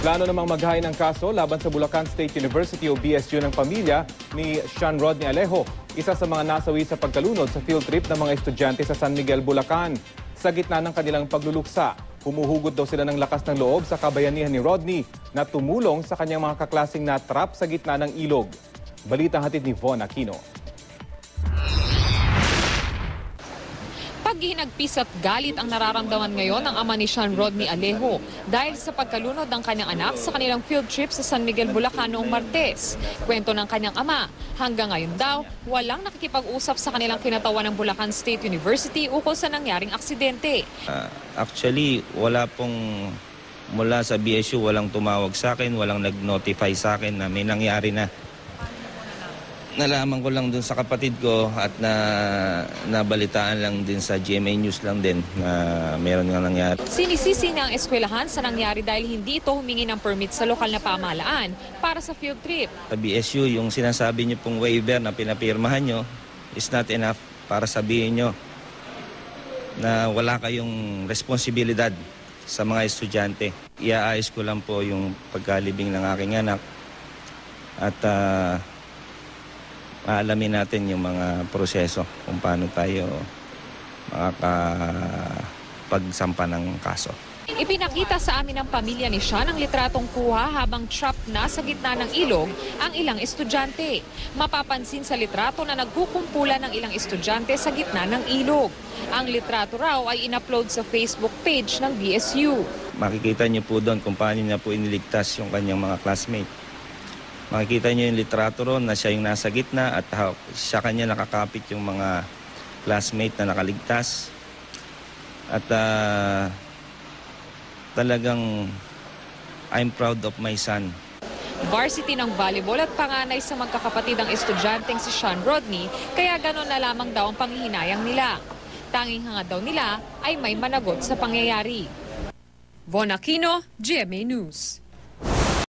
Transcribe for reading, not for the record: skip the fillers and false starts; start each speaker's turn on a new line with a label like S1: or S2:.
S1: Plano namang maghain ng kaso laban sa Bulacan State University o BSU ng pamilya ni Sean Rodney Alejo, isa sa mga nasawi sa pagkalunod sa field trip ng mga estudyante sa San Miguel, Bulacan. Sa gitna ng kanilang pagluluksa, humuhugot daw sila ng lakas ng loob sa kabayanihan ni Rodney na tumulong sa kanyang mga kaklaseng na trap sa gitna ng ilog. Balitang hatid ni Von Aquino.
S2: Paghihinagpis at galit ang nararamdaman ngayon ng ama ni Sean Rodney Alejo dahil sa pagkalunod ng kanyang anak sa kanilang field trip sa San Miguel, Bulacan noong Martes. Kwento ng kanyang ama, hanggang ngayon daw, walang nakikipag-usap sa kanilang kinatawan ng Bulacan State University ukol sa nangyaring aksidente.
S3: Actually, wala pong mula sa BSU, walang tumawag sa akin, walang nag-notify sa akin na may nangyari na. Nalaman ko lang dun sa kapatid ko at nabalitaan lang din sa GMA News lang din na meron nga nangyari.
S2: Sinisisi niya ang eskwelahan sa nangyari dahil hindi ito humingi ng permit sa lokal na pamahalaan para sa field trip.
S3: Sa BSU, yung sinasabi niyo pong waiver na pinapirmahan nyo is not enough para sabihin nyo na wala kayong responsibilidad sa mga estudyante. Iaayos ko lang po yung pagkalibing ng aking anak at maalamin natin yung mga proseso kung paano tayo makakapagsampa ng kaso.
S2: Ipinakita sa amin ng pamilya ni Sean ang litratong kuha habang trapped na sa gitna ng ilog ang ilang estudyante. Mapapansin sa litrato na nagkukumpulan ng ilang estudyante sa gitna ng ilog. Ang litrato raw ay in-upload sa Facebook page ng BSU.
S3: Makikita niyo po doon kung paano niya po iniligtas yung kanyang mga classmate. Makikita niyo yung litrato ron na siya yung nasa gitna at siya kanya nakakapit yung mga classmate na nakaligtas. At talagang I'm proud of my son.
S2: Varsity ng volleyball at panganay sa magkakapatid ang estudyanteng si Sean Rodney, kaya gano'n na lamang daw ang panghihinayang nila. Tanging hangad daw nila ay may managot sa pangyayari. Von Aquino, GMA News.